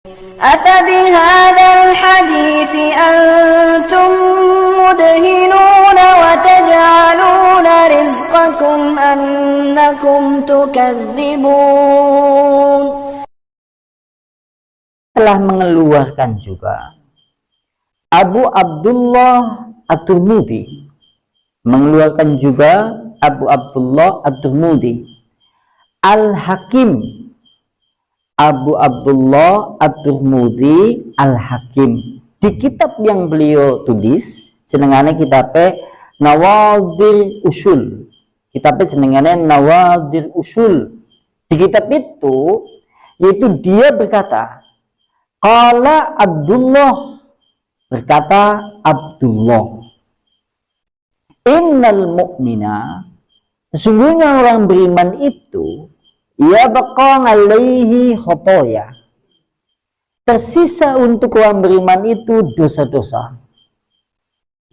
أفبهذا الحديث أنتم مدهنون وتجعلون رزقكم أنكم تكذبون. Telah mengeluarkan juga Abu Abdullah At-Tirmidzi, mengeluarkan juga Abu Abdullah At-Tirmidzi, Al-Hakim, Abu Abdullah At-Tirmidzi Al-Hakim, di kitab yang beliau tulis jenengane kitabnya Nawadhir Usul, kitabnya jenengane Nawadhir Usul. Di kitab itu yaitu dia berkata, qala Abdullah, berkata Abdullah, innal mu'mina, sesungguhnya orang beriman itu ya baqa alaihi khotoya, tersisa untuk orang beriman itu dosa-dosa.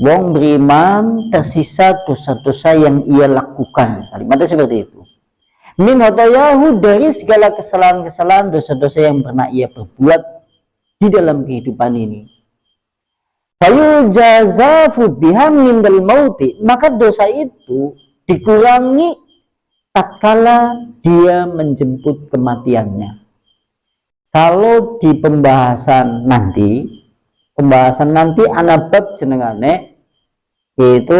Wong beriman tersisa dosa-dosa yang ia lakukan. Kalimatnya seperti itu. Min khotoyahu, dari segala kesalahan-kesalahan, dosa-dosa yang pernah ia perbuat di dalam kehidupan ini. Fayujazafu biha mindal mauti, maka dosa itu dikurangi tatkala dia menjemput kematiannya. Kalau di pembahasan nanti anabab jenengane yaitu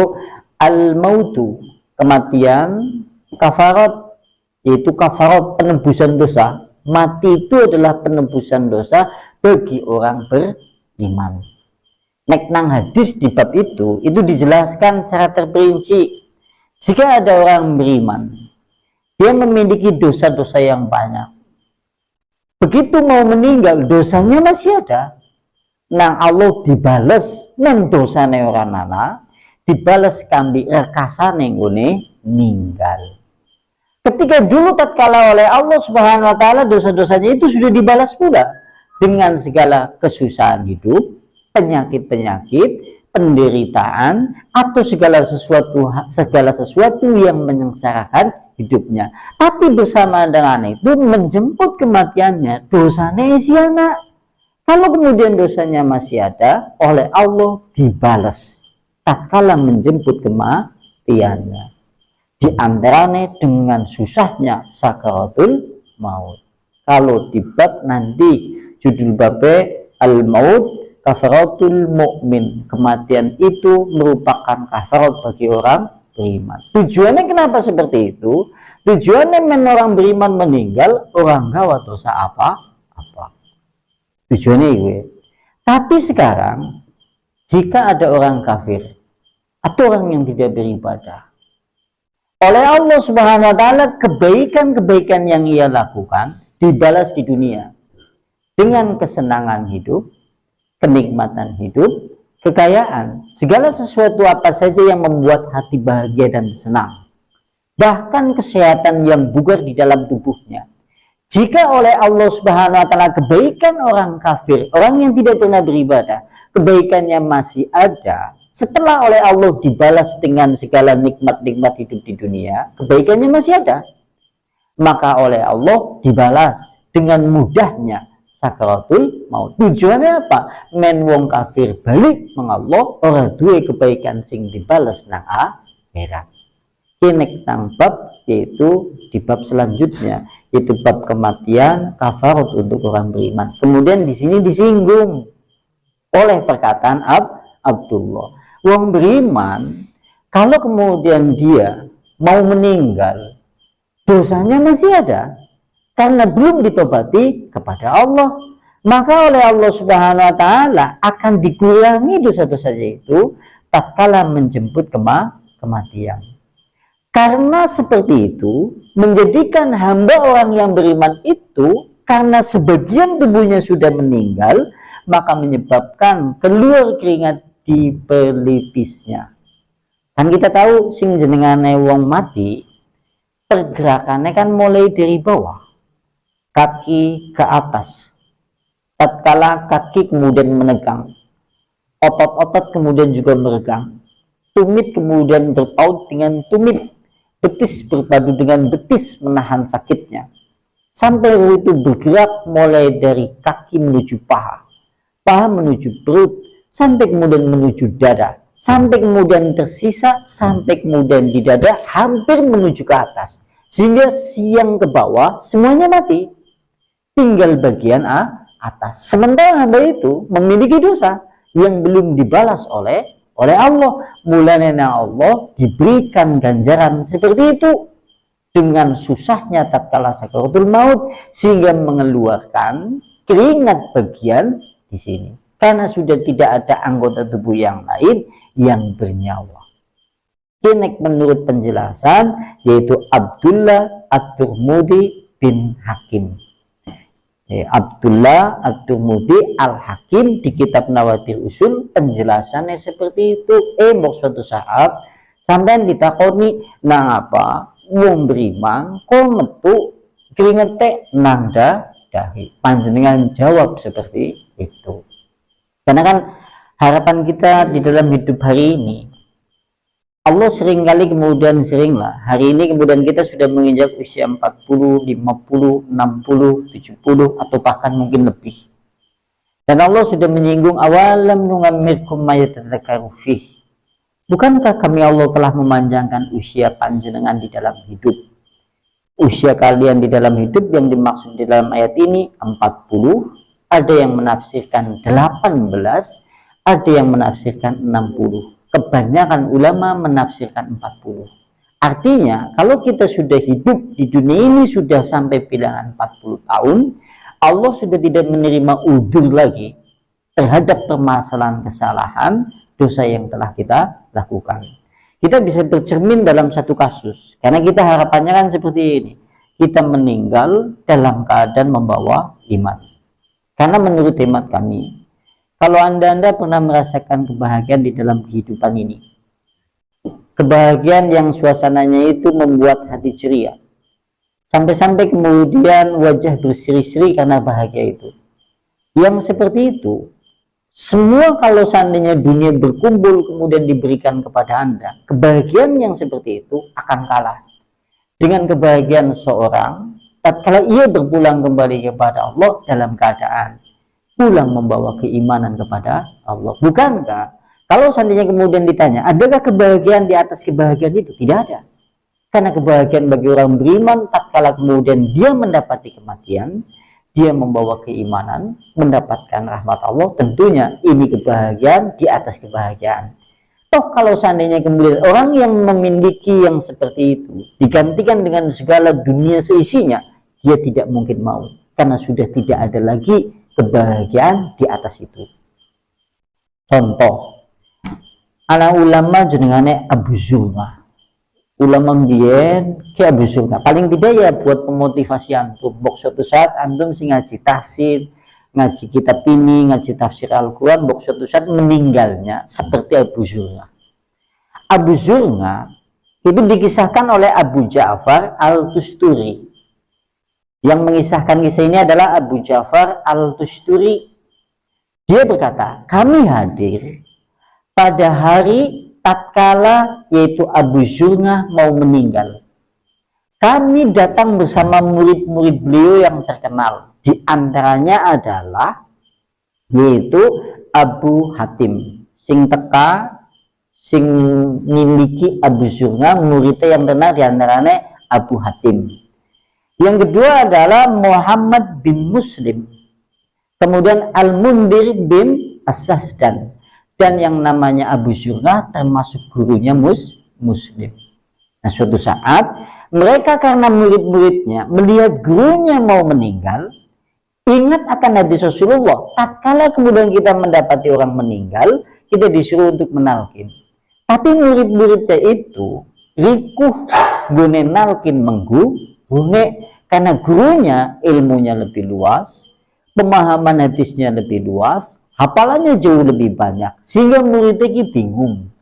al-mautu, kematian, kafarat, yaitu kafarat, penebusan dosa. Mati itu adalah penebusan dosa bagi orang beriman. Nek nang hadis di bab itu dijelaskan secara terperinci. Jika ada orang beriman, dia memiliki dosa-dosa yang banyak. Begitu mau meninggal, dosanya masih ada. Nang Allah dibalas nang dosane orang nana, dibalas kambi rekasane ngune ninggal. Ketika dulu tatkala oleh Allah Subhanahu wa taala dosa-dosanya itu sudah dibalas pula dengan segala kesusahan hidup, penyakit-penyakit, penderitaan, atau segala sesuatu yang menyengsarakan hidupnya. Tapi bersama dengan itu menjemput kematiannya, dosanya isiana. Kalau kemudian dosanya masih ada, oleh Allah dibalas tatkala menjemput kematiannya. Di antaranya dengan susahnya sakaratul maut. Kalau di bab nanti judul babnya al-maut kafaratul mu'min, kematian itu merupakan kafarat bagi orang beriman. Tujuannya kenapa seperti itu? Tujuannya orang beriman meninggal, orang gawa dosa apa-apa. Tujuannya itu. Tapi sekarang jika ada orang kafir atau orang yang tidak beribadah, oleh Allah Subhanahu wa taala kebaikan-kebaikan yang ia lakukan dibalas di dunia dengan kesenangan hidup, kenikmatan hidup, kekayaan, segala sesuatu apa saja yang membuat hati bahagia dan senang. Bahkan kesehatan yang bugar di dalam tubuhnya. Jika oleh Allah Subhanahu wa taala kebaikan orang kafir, orang yang tidak pernah beribadah, kebaikannya masih ada, setelah oleh Allah dibalas dengan segala nikmat-nikmat hidup di dunia, kebaikannya masih ada, maka oleh Allah dibalas dengan mudahnya sakaratul maut. Tujuannya apa? Men wong kafir balik mengallah ora duwe kebaikan sing dibalas nang akhirat. Kinek tang bab yaitu di bab selanjutnya, yaitu bab kematian kafarat untuk orang beriman. Kemudian di sini disinggung oleh perkataan Abdullah. Wong beriman kalau kemudian dia mau meninggal, dosanya masih ada karena belum ditobati kepada Allah, maka oleh Allah Subhanahu wa taala akan dikurangi dosa-dosanya itu tatkala menjemput kematian. Karena seperti itu menjadikan hamba orang yang beriman itu karena sebagian tubuhnya sudah meninggal, maka menyebabkan keluar keringat di pelipisnya. Kan kita tahu sing jenengane wong mati pergerakannya kan mulai dari bawah, kaki ke atas. Tatkala kaki kemudian menegang, otot-otot kemudian juga meregang, tumit kemudian berpaut dengan tumit, betis berpadu dengan betis menahan sakitnya. sampai ruh itu bergerak mulai dari kaki menuju paha, paha menuju perut, sampai kemudian menuju dada, sampai kemudian tersisa, sampai kemudian di dada hampir menuju ke atas, sehingga siang ke bawah semuanya mati, tinggal bagian atas. Sementara hamba itu memiliki dosa yang belum dibalas oleh Allah. Mulanya Allah diberikan ganjaran seperti itu dengan susahnya tatkala sakaratul maut, sehingga mengeluarkan keringat bagian di sini, karena sudah tidak ada anggota tubuh yang lain yang bernyawa. Ini menurut penjelasan yaitu Abdullah At-Turmudi bin Hakim. Abdullah At-Turmudi Al-Hakim di kitab Nawadir Usul penjelasannya seperti itu. Suatu saat sampai ditakoni nang apa wong berimang kok metu keringete nang dahi. Panjenengan jawab seperti itu. Karena kan harapan kita di dalam hidup hari ini, Allah seringkali kemudian hari ini kemudian kita sudah menginjak usia 40, 50, 60, 70 atau bahkan mungkin lebih. Dan Allah sudah menyinggung awalam nungammirkum mayatadzakaru fih. Bukankah kami Allah telah memanjangkan usia panjenengan di dalam hidup? Usia kalian di dalam hidup yang dimaksud di dalam ayat ini 40, ada yang menafsirkan 18, ada yang menafsirkan 60. Kebanyakan ulama menafsirkan 40. Artinya, kalau kita sudah hidup di dunia ini sudah sampai bilangan 40 tahun, Allah sudah tidak menerima udzur lagi terhadap permasalahan kesalahan dosa yang telah kita lakukan. Kita bisa bercermin dalam satu kasus, karena kita harapannya kan seperti ini, kita meninggal dalam keadaan membawa iman. Karena menurut hemat kami, kalau anda pernah merasakan kebahagiaan di dalam kehidupan ini, kebahagiaan yang suasananya itu membuat hati ceria, sampai-sampai kemudian wajah berseri-seri karena bahagia itu, yang seperti itu, semua kalau seandainya dunia berkumpul kemudian diberikan kepada anda, kebahagiaan yang seperti itu akan kalah dengan kebahagiaan seorang tatkala ia berpulang kembali kepada Allah dalam keadaan pulang membawa keimanan kepada Allah. Bukankah kalau seandainya kemudian ditanya, adakah kebahagiaan di atas kebahagiaan itu? Tidak ada. Karena kebahagiaan bagi orang beriman tatkala kemudian dia mendapati kematian, dia membawa keimanan, mendapatkan rahmat Allah, tentunya ini kebahagiaan di atas kebahagiaan. Toh kalau seandainya kemudian orang yang memiliki yang seperti itu digantikan dengan segala dunia seisinya, dia tidak mungkin mau, karena sudah tidak ada lagi kebahagiaan di atas itu. Contoh, anak ulama jenengane Abu Zur'ah. Ulama mbiyen ke Abu Zur'ah. Paling tidak ya buat pemotivasi antum. Bok suatu saat antum sing ngaji tahsin, ngaji kitab ini, ngaji tafsir Al-Quran, bok suatu saat meninggalnya seperti Abu Zur'ah. Abu Zur'ah itu dikisahkan oleh Abu Ja'far Al-Tusturi. Yang mengisahkan kisah ini adalah Abu Ja'far Al-Tusturi. Dia berkata, kami hadir pada hari tatkala yaitu Abu Zur'ah mau meninggal. Kami datang bersama murid-murid beliau yang terkenal. Di antaranya adalah yaitu Abu Hatim. Sing teka, sing miliki Abu Zur'ah, muridnya yang terkenal di antaranya Abu Hatim. Yang kedua adalah Muhammad bin Muslim. Kemudian Al-Mundir bin As-Sasdan. Dan yang namanya Abu Zur'ah termasuk gurunya Muslim. Nah, suatu saat mereka karena murid-muridnya melihat gurunya mau meninggal, ingat akan hadis Rasulullah. Tatkala kemudian kita mendapati orang meninggal, kita disuruh untuk menalkin. Tapi murid-muridnya itu rikuh gune nalkin gune, karena gurunya ilmunya lebih luas, pemahaman hadisnya lebih luas, hafalannya jauh lebih banyak, sehingga muridnya bingung.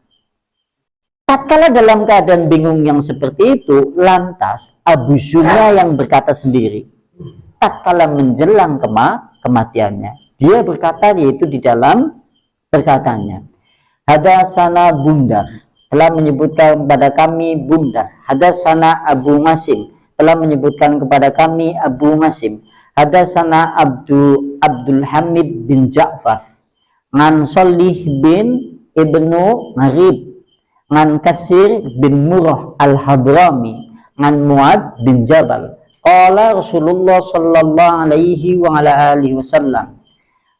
Tatkala dalam keadaan bingung yang seperti itu, lantas Abu Zur'ah yang berkata sendiri, tatkala menjelang kematiannya, dia berkata yaitu di dalam perkataannya, hadasana Bundar, telah menyebutkan kepada kami Bundar, hadasana Abu Masim, telah menyebutkan kepada kami Abu Masim, hadatsana Abdul Hamid bin Ja'far, ngan Shalih bin Ibnu Marib, ngan Kasir bin Murrah al-Hadrami, ngan Muad bin Jabal. Qala Rasulullah sallallahu alaihi wa ala alihi wasallam,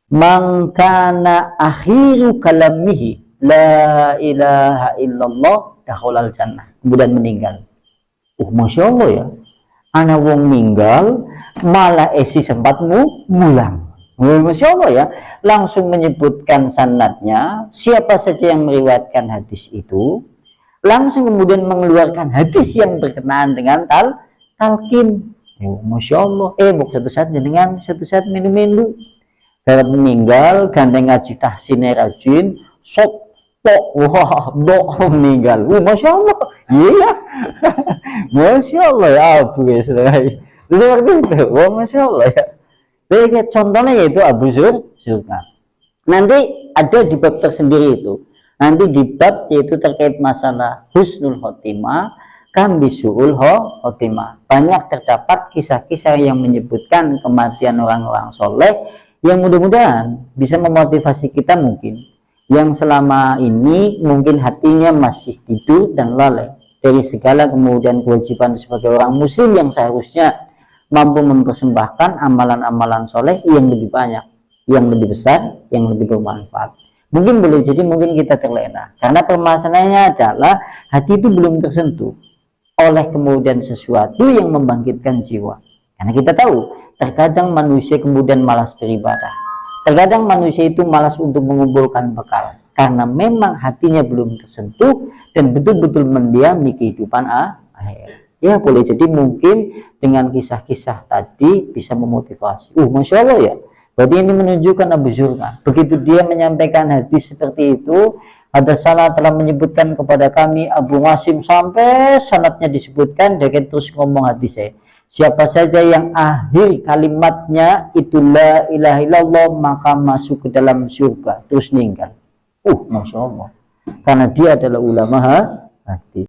man kana akhiru kalamihi la ilaha illallah dakhalal jannah. Kemudian meninggal. Masya Allah ya, anak wong meninggal malah esi sempat mulang. Masya Allah ya, langsung menyebutkan sanadnya, siapa saja yang meriwayatkan hadis itu, langsung kemudian mengeluarkan hadis yang berkenaan dengan talqin. Masya Allah, satu saat dengan satu saat minum-minum dapat meninggal, gandeng ngaji tahsin rajin, sok wah, meninggal. Masya Allah, iya, Masya Allah ya, Abu seperti itu. Masya Allah ya. Jadi contohnya yaitu Abu Zur'ah. Nanti ada di bab tersendiri itu. Nanti di bab yaitu terkait masalah husnul khotimah, kambisuul khotimah. Banyak terdapat kisah-kisah yang menyebutkan kematian orang-orang soleh yang mudah-mudahan bisa memotivasi kita mungkin. Yang selama ini mungkin hatinya masih tidur dan lalai dari segala kemudian kewajiban sebagai orang muslim yang seharusnya mampu mempersembahkan amalan-amalan soleh yang lebih banyak, yang lebih besar, yang lebih bermanfaat. Mungkin boleh jadi mungkin kita terlena karena permasalahannya adalah hati itu belum tersentuh oleh kemudian sesuatu yang membangkitkan jiwa. Karena kita tahu terkadang manusia kemudian malas beribadah, terkadang manusia itu malas untuk mengumpulkan bekal karena memang hatinya belum tersentuh dan betul-betul mendiami kehidupan akhir. Ya boleh jadi mungkin dengan kisah-kisah tadi bisa memotivasi. Masya Allah ya. Berarti ini menunjukkan Abu Zur'ah. Begitu dia menyampaikan hadis seperti itu, ada salah telah menyebutkan kepada kami Abu Masim sampai sanadnya disebutkan, dia terus ngomong hadisnya. Siapa saja yang akhir kalimatnya itu la ilaha illallah maka masuk ke dalam surga. Terus meninggal. Masya Allah. Karena dia adalah ulama hadis.